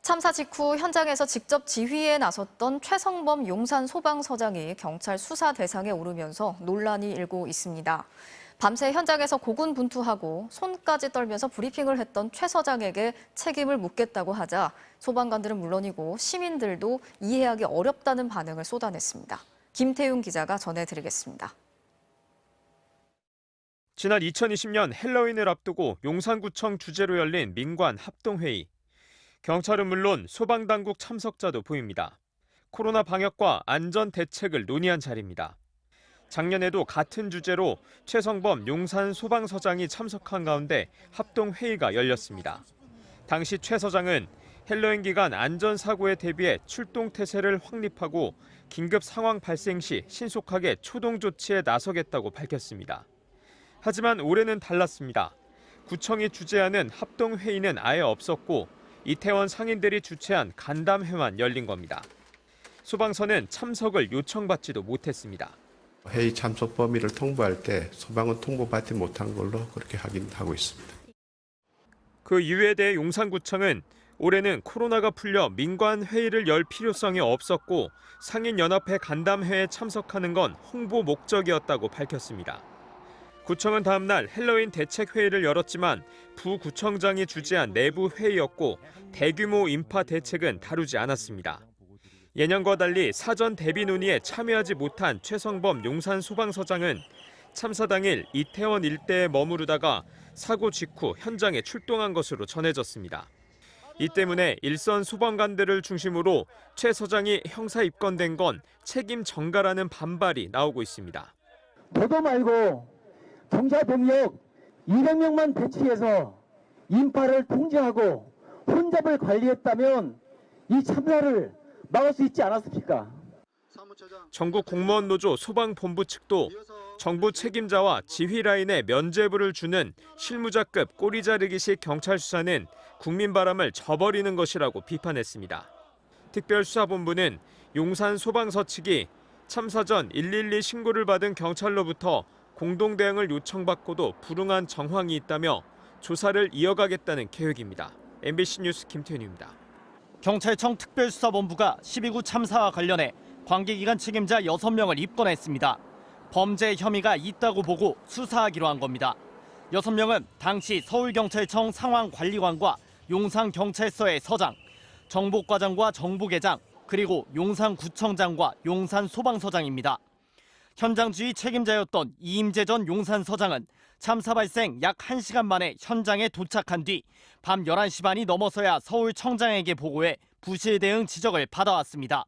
참사 직후 현장에서 직접 지휘에 나섰던 최성범 용산소방서장이 경찰 수사 대상에 오르면서 논란이 일고 있습니다. 밤새 현장에서 고군분투하고 손까지 떨면서 브리핑을 했던 최 서장에게 책임을 묻겠다고 하자 소방관들은 물론이고 시민들도 이해하기 어렵다는 반응을 쏟아냈습니다. 김태윤 기자가 전해드리겠습니다. 지난 2020년 헬로윈을 앞두고 용산구청 주재로 열린 민관 합동회의. 경찰은 물론 소방당국 참석자도 보입니다. 코로나 방역과 안전 대책을 논의한 자리입니다. 작년에도 같은 주제로 최성범 용산소방서장이 참석한 가운데 합동회의가 열렸습니다. 당시 최 서장은 헬로윈 기간 안전사고에 대비해 출동태세를 확립하고 긴급 상황 발생 시 신속하게 초동 조치에 나서겠다고 밝혔습니다. 하지만 올해는 달랐습니다. 구청이 주재하는 합동회의는 아예 없었고 이태원 상인들이 주최한 간담회만 열린 겁니다. 소방서는 참석을 요청받지도 못했습니다. 회의 참석 범위를 통보할 때 소방은 통보받지 못한 걸로 그렇게 확인하고 있습니다. 그 이유에 대해 용산구청은 올해는 코로나가 풀려 민관 회의를 열 필요성이 없었고 상인연합회 간담회에 참석하는 건 홍보 목적이었다고 밝혔습니다. 구청은 다음 날 헬로윈 대책회의를 열었지만 부구청장이 주재한 내부 회의였고 대규모 인파 대책은 다루지 않았습니다. 예년과 달리 사전 대비 논의에 참여하지 못한 최성범 용산소방서장은 참사 당일 이태원 일대에 머무르다가 사고 직후 현장에 출동한 것으로 전해졌습니다. 이 때문에 일선 소방관들을 중심으로 최 서장이 형사 입건된 건 책임 전가라는 반발이 나오고 있습니다. 보도 말고 경찰병력 200명만 배치해서 인파를 통제하고 혼잡을 관리했다면 이 참사를 막을 수 있지 않았습니까? 전국 공무원 노조 소방본부 측도 정부 책임자와 지휘 라인에 면죄부를 주는 실무자급 꼬리 자르기식 경찰 수사는 국민 바람을 저버리는 것이라고 비판했습니다. 특별수사본부는 용산 소방서 측이 참사 전 112 신고를 받은 경찰로부터 공동 대응을 요청받고도 불응한 정황이 있다며 조사를 이어가겠다는 계획입니다. MBC 뉴스 김태윤입니다. 경찰청 특별수사본부가 12구 참사와 관련해 관계기관 책임자 6명을 입건했습니다. 범죄 혐의가 있다고 보고 수사하기로 한 겁니다. 6명은 당시 서울경찰청 상황관리관과 용산경찰서의 서장, 정보과장과 정보계장, 그리고 용산구청장과 용산소방서장입니다. 현장 주의 책임자였던 이임재 전 용산서장은 참사 발생 약 1시간 만에 현장에 도착한 뒤 밤 11시 반이 넘어서야 서울청장에게 보고해 부실 대응 지적을 받아왔습니다.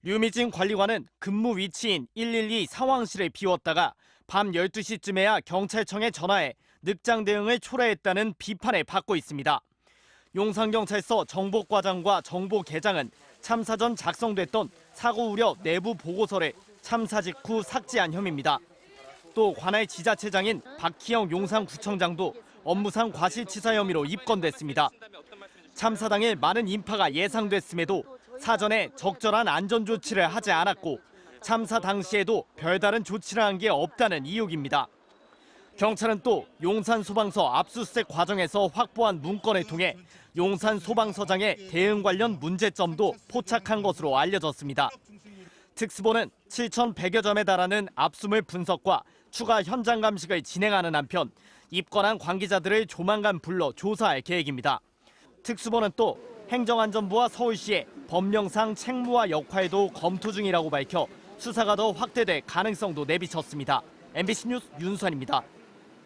류미진 관리관은 근무 위치인 112 상황실을 비웠다가 밤 12시쯤에야 경찰청에 전화해 늑장 대응을 초래했다는 비판을 받고 있습니다. 용산경찰서 정보과장과 정보계장은 참사 전 작성됐던 사고 우려 내부 보고서를 참사 직후 삭제한 혐의입니다. 또 관할 지자체장인 박희영 용산구청장도 업무상 과실치사 혐의로 입건됐습니다. 참사 당일 많은 인파가 예상됐음에도 사전에 적절한 안전조치를 하지 않았고 참사 당시에도 별다른 조치를 한 게 없다는 이유입니다. 경찰은 또 용산소방서 압수수색 과정에서 확보한 문건을 통해 용산소방서장의 대응 관련 문제점도 포착한 것으로 알려졌습니다. 특수본은 7,100여 점에 달하는 압수물 분석과 추가 현장 감식을 진행하는 한편 입건한 관계자들을 조만간 불러 조사할 계획입니다. 특수본은 또 행정안전부와 서울시의 법령상 책무와 역할도 검토 중이라고 밝혀 수사가 더 확대될 가능성도 내비쳤습니다. MBC 뉴스 윤수환입니다.